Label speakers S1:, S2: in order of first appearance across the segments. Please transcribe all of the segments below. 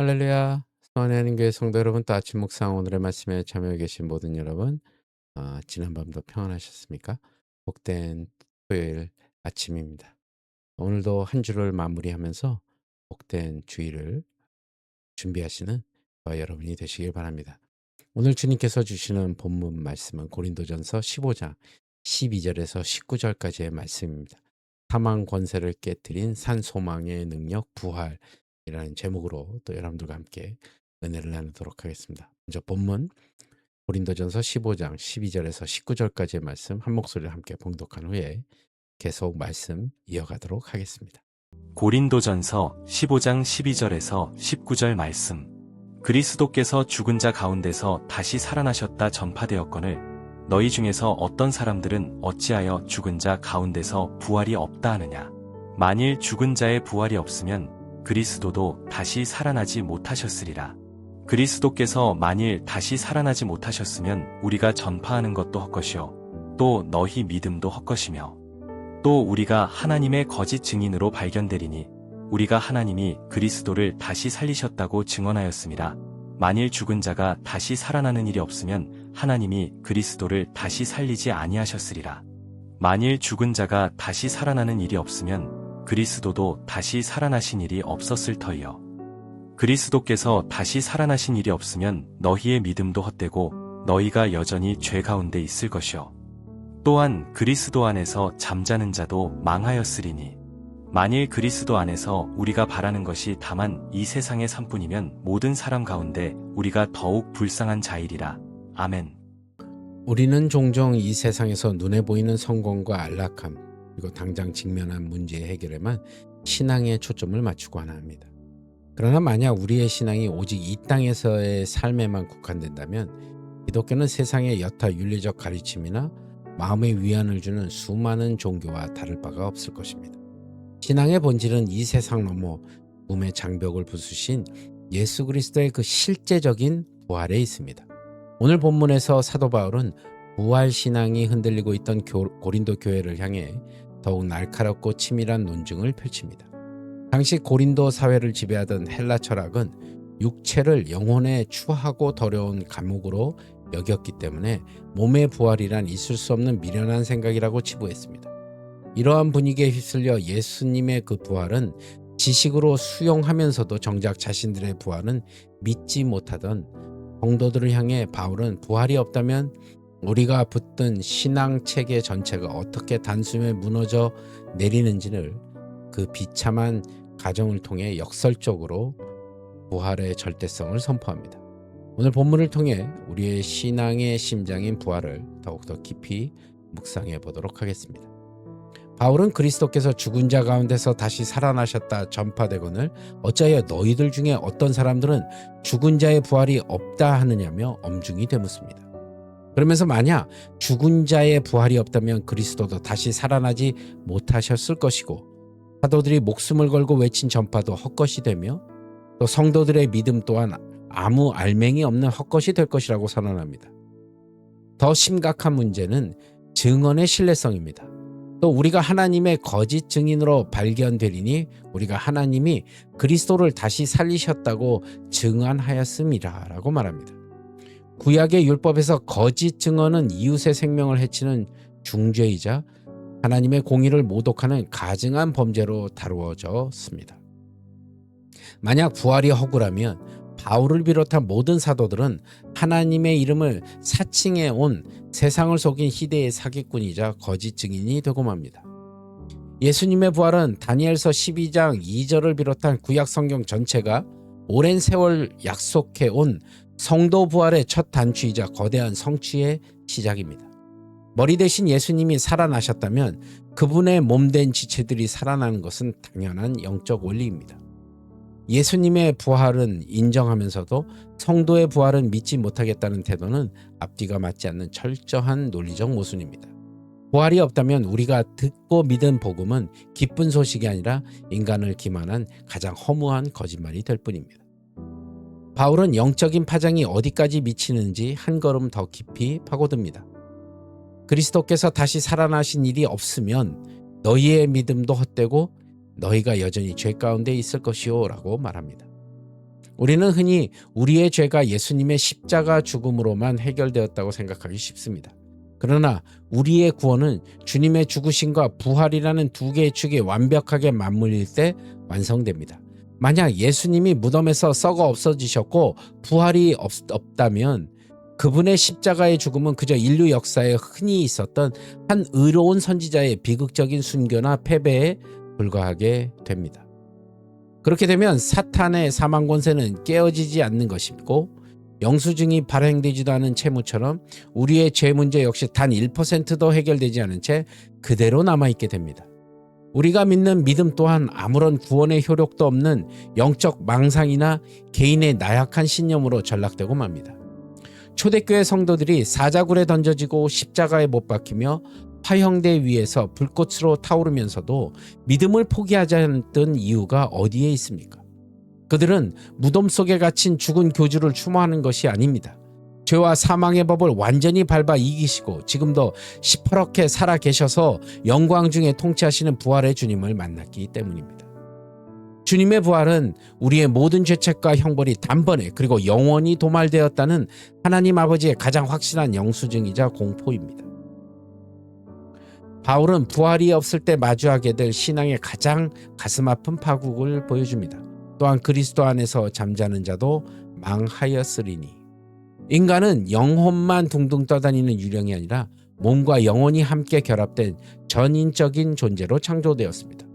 S1: 할렐루야. 소원의 하나님교회 성도 여러분, 또 아침 묵상 오늘의 말씀에 참여해 계신 모든 여러분, 지난밤도 평안하셨습니까? 복된 토요일 아침입니다. 오늘도 한 주를 마무리하면서 복된 주일을 준비하시는 저와 여러분이 되시길 바랍니다. 오늘 주님께서 주시는 본문 말씀은 고린도전서 15장 12절에서 19절까지의 말씀입니다. 사망 권세를 깨뜨린 산 소망의 능력 부활이라는 제목으로 또 여러분들과 함께 은혜를 나누도록 하겠습니다. 먼저 본문 고린도전서 15장 12절에서 19절까지의 말씀 한 목소리로 함께 봉독한 후에 계속 말씀 이어가도록 하겠습니다.
S2: 고린도전서 15장 12절에서 19절 말씀. 그리스도께서 죽은 자 가운데서 다시 살아나셨다 전파되었거늘 너희 중에서 어떤 사람들은 어찌하여 죽은 자 가운데서 부활이 없다 하느냐. 만일 죽은 자의 부활이 없으면 그리스도도 다시 살아나지 못하셨으리라. 그리스도께서 만일 다시 살아나지 못하셨으면 우리가 전파하는 것도 헛것이요 또 너희 믿음도 헛것이며 또 우리가 하나님의 거짓 증인으로 발견되리니 우리가 하나님이 그리스도를 다시 살리셨다고 증언하였음이라. 만일 죽은 자가 다시 살아나는 일이 없으면 하나님이 그리스도를 다시 살리지 아니하셨으리라. 만일 죽은 자가 다시 살아나는 일이 없으면 그리스도도 다시 살아나신 일이 없었을 터이요. 그리스도께서 다시 살아나신 일이 없으면 너희의 믿음도 헛되고 너희가 여전히 죄 가운데 있을 것이요. 또한 그리스도 안에서 잠자는 자도 망하였으리니 만일 그리스도 안에서 우리가 바라는 것이 다만 이 세상의 삶뿐이면 모든 사람 가운데 우리가 더욱 불쌍한 자이리라. 아멘.
S1: 우리는 종종 이 세상에서 눈에 보이는 성공과 안락함 그리고 당장 직면한 문제 해결에만 신앙의 초점을 맞추고 하나 합니다. 그러나 만약 우리의 신앙이 오직 이 땅에서의 삶에만 국한된다면 기독교는 세상의 여타 윤리적 가르침이나 마음의 위안을 주는 수많은 종교와 다를 바가 없을 것입니다. 신앙의 본질은 이 세상 넘어 꿈의 장벽을 부수신 예수 그리스도의 그 실제적인 부활에 있습니다. 오늘 본문에서 사도 바울은 부활 신앙이 흔들리고 있던 고린도 교회를 향해 더욱 날카롭고 치밀한 논증을 펼칩니다. 당시 고린도 사회를 지배하던 헬라 철학은 육체를 영혼에 추하고 더러운 감옥으로 여겼기 때문에 몸의 부활이란 있을 수 없는 미련한 생각이라고 치부했습니다. 이러한 분위기에 휩쓸려 예수님의 그 부활은 지식으로 수용하면서도 정작 자신들의 부활은 믿지 못하던 성도들을 향해 바울은 부활이 없다면 우리가 붙든 신앙 체계 전체가 어떻게 단숨에 무너져 내리는지를 그 비참한 가정을 통해 역설적으로 부활의 절대성을 선포합니다. 오늘 본문을 통해 우리의 신앙의 심장인 부활을 더욱더 깊이 묵상해 보도록 하겠습니다. 바울은 그리스도께서 죽은 자 가운데서 다시 살아나셨다 전파되거늘 어찌하여 너희들 중에 어떤 사람들은 죽은 자의 부활이 없다 하느냐며 엄중히 되묻습니다. 그러면서 만약 죽은 자의 부활이 없다면 그리스도도 다시 살아나지 못하셨을 것이고 사도들이 목숨을 걸고 외친 전파도 헛것이 되며 또 성도들의 믿음 또한 아무 알맹이 없는 헛것이 될 것이라고 선언합니다. 더 심각한 문제는 증언의 신뢰성입니다. 또 우리가 하나님의 거짓 증인으로 발견되리니 우리가 하나님이 그리스도를 다시 살리셨다고 증언하였음이라 라고 말합니다. 구약의 율법에서 거짓 증언은 이웃의 생명을 해치는 중죄이자 하나님의 공의를 모독하는 가증한 범죄로 다루어졌습니다. 만약 부활이 허구라면 바울을 비롯한 모든 사도들은 하나님의 이름을 사칭해 온 세상을 속인 희대의 사기꾼이자 거짓 증인이 되고 맙니다. 예수님의 부활은 다니엘서 12장 2절을 비롯한 구약 성경 전체가 오랜 세월 약속해 온 성도 부활의 첫 단추이자 거대한 성취의 시작입니다. 머리 대신 예수님이 살아나셨다면 그분의 몸된 지체들이 살아나는 것은 당연한 영적 원리입니다. 예수님의 부활은 인정하면서도 성도의 부활은 믿지 못하겠다는 태도는 앞뒤가 맞지 않는 철저한 논리적 모순입니다. 부활이 없다면 우리가 듣고 믿은 복음은 기쁜 소식이 아니라 인간을 기만한 가장 허무한 거짓말이 될 뿐입니다. 바울은 영적인 파장이 어디까지 미치는지 한 걸음 더 깊이 파고듭니다. 그리스도께서 다시 살아나신 일이 없으면 너희의 믿음도 헛되고 너희가 여전히 죄 가운데 있을 것이요 라고 말합니다. 우리는 흔히 우리의 죄가 예수님의 십자가 죽음으로만 해결되었다고 생각하기 쉽습니다. 그러나 우리의 구원은 주님의 죽으심과 부활이라는 두 개의 축이 완벽하게 맞물릴 때 완성됩니다. 만약 예수님이 무덤에서 썩어 없어지셨고 부활이 없다면 그분의 십자가의 죽음은 그저 인류 역사에 흔히 있었던 한 의로운 선지자의 비극적인 순교나 패배에 불과하게 됩니다. 그렇게 되면 사탄의 사망 권세는 깨어지지 않는 것이고 영수증이 발행되지도 않은 채무처럼 우리의 죄 문제 역시 단 1%도 해결되지 않은 채 그대로 남아있게 됩니다. 우리가 믿는 믿음 또한 아무런 구원의 효력도 없는 영적 망상이나 개인의 나약한 신념으로 전락되고 맙니다. 초대교회 성도들이 사자굴에 던져지고 십자가에 못 박히며 화형대 위에서 불꽃으로 타오르면서도 믿음을 포기하지 않았던 이유가 어디에 있습니까? 그들은 무덤 속에 갇힌 죽은 교주를 추모하는 것이 아닙니다. 죄와 사망의 법을 완전히 밟아 이기시고 지금도 시퍼렇게 살아 계셔서 영광 중에 통치하시는 부활의 주님을 만났기 때문입니다. 주님의 부활은 우리의 모든 죄책과 형벌이 단번에 그리고 영원히 도말되었다는 하나님 아버지의 가장 확실한 영수증이자 공포입니다. 바울은 부활이 없을 때 마주하게 될 신앙의 가장 가슴 아픈 파국을 보여줍니다. 또한 그리스도 안에서 잠자는 자도 망하였으리니. 인간은 영혼만 둥둥 떠다니는 유령이 아니라 몸과 영혼이 함께 결합된 전인적인 존재로 창조되었습니다.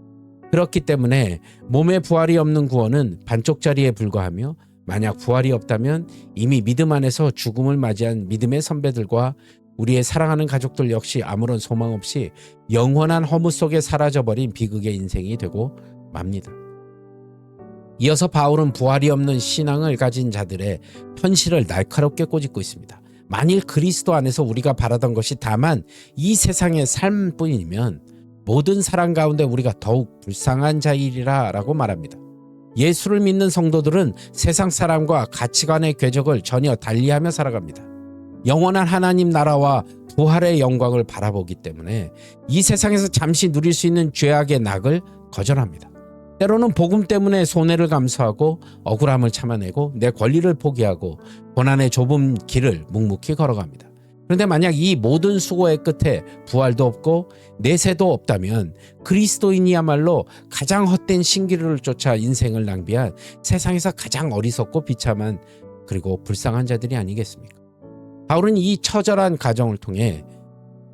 S1: 그렇기 때문에 몸의 부활이 없는 구원은 반쪽짜리에 불과하며 만약 부활이 없다면 이미 믿음 안에서 죽음을 맞이한 믿음의 선배들과 우리의 사랑하는 가족들 역시 아무런 소망 없이 영원한 허무 속에 사라져버린 비극의 인생이 되고 맙니다. 이어서 바울은 부활이 없는 신앙을 가진 자들의 현실을 날카롭게 꼬집고 있습니다. 만일 그리스도 안에서 우리가 바라던 것이 다만 이 세상의 삶뿐이면 모든 사람 가운데 우리가 더욱 불쌍한 자이리라 라고 말합니다. 예수를 믿는 성도들은 세상 사람과 가치관의 궤적을 전혀 달리하며 살아갑니다. 영원한 하나님 나라와 부활의 영광을 바라보기 때문에 이 세상에서 잠시 누릴 수 있는 죄악의 낙을 거절합니다. 때로는 복음 때문에 손해를 감수하고 억울함을 참아내고 내 권리를 포기하고 고난의 좁은 길을 묵묵히 걸어갑니다. 그런데 만약 이 모든 수고의 끝에 부활도 없고 내세도 없다면 그리스도인이야말로 가장 헛된 신기루를 쫓아 인생을 낭비한 세상에서 가장 어리석고 비참한 그리고 불쌍한 자들이 아니겠습니까? 바울은 이 처절한 가정을 통해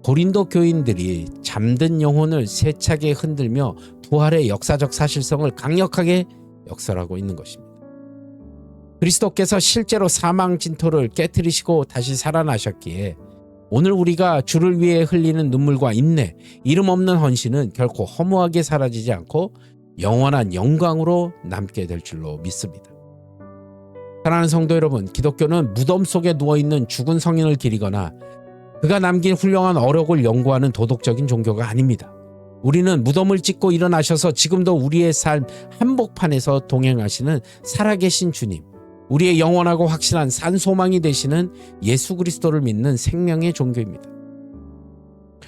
S1: 고린도 교인들이 잠든 영혼을 세차게 흔들며 부활의 역사적 사실성을 강력하게 역설하고 있는 것입니다. 그리스도께서 실제로 사망 진토를 깨트리시고 다시 살아나셨기에 오늘 우리가 주를 위해 흘리는 눈물과 인내, 이름 없는 헌신은 결코 허무하게 사라지지 않고 영원한 영광으로 남게 될 줄로 믿습니다. 사랑하는 성도 여러분, 기독교는 무덤 속에 누워있는 죽은 성인을 기리거나 그가 남긴 훌륭한 어록을 연구하는 도덕적인 종교가 아닙니다. 우리는 무덤을 짓고 일어나셔서 지금도 우리의 삶 한복판에서 동행하시는 살아계신 주님, 우리의 영원하고 확실한 산소망이 되시는 예수 그리스도를 믿는 생명의 종교입니다.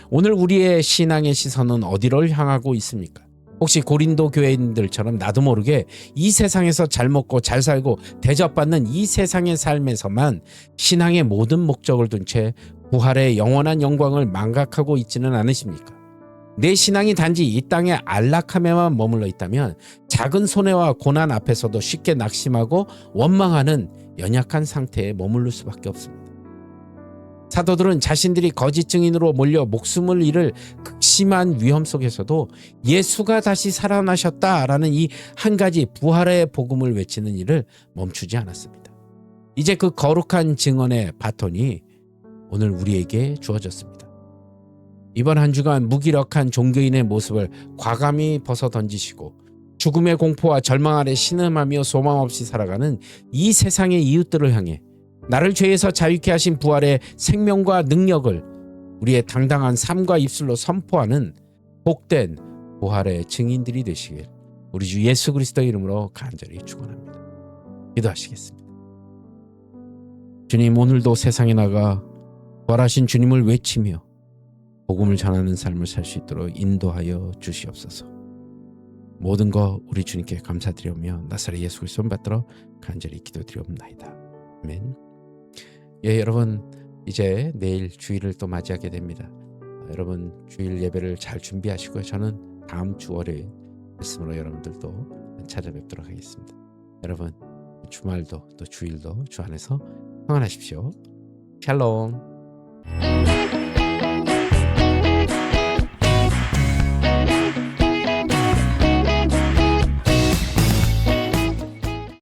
S1: 오늘 우리의 신앙의 시선은 어디를 향하고 있습니까? 혹시 고린도 교회인들처럼 나도 모르게 이 세상에서 잘 먹고 잘 살고 대접받는 이 세상의 삶에서만 신앙의 모든 목적을 둔 채 부활의 영원한 영광을 망각하고 있지는 않으십니까? 내 신앙이 단지 이 땅의 안락함에만 머물러 있다면 작은 손해와 고난 앞에서도 쉽게 낙심하고 원망하는 연약한 상태에 머무를 수밖에 없습니다. 사도들은 자신들이 거짓 증인으로 몰려 목숨을 잃을 극심한 위험 속에서도 예수가 다시 살아나셨다라는 이 한 가지 부활의 복음을 외치는 일을 멈추지 않았습니다. 이제 그 거룩한 증언의 바톤이 오늘 우리에게 주어졌습니다. 이번 한 주간 무기력한 종교인의 모습을 과감히 벗어던지시고 죽음의 공포와 절망 아래 신음하며 소망 없이 살아가는 이 세상의 이웃들을 향해 나를 죄에서 자유케 하신 부활의 생명과 능력을 우리의 당당한 삶과 입술로 선포하는 복된 부활의 증인들이 되시길 우리 주 예수 그리스도의 이름으로 간절히 축원합니다. 기도하시겠습니다. 주님, 오늘도 세상에 나가 부활하신 주님을 외치며 복음을 전하는 삶을 살 수 있도록 인도하여 주시옵소서. 모든 거 우리 주님께 감사드리며 나사렛 예수 그리스도 받들어 간절히 기도드리옵나이다. 아멘. 예, 여러분 이제 내일 주일을 또 맞이하게 됩니다. 여러분 주일 예배를 잘 준비하시고요. 저는 다음 주 월요일 말씀으로 여러분들도 찾아뵙도록 하겠습니다. 여러분 주말도 또 주일도 주 안에서 평안하십시오. 샬롬.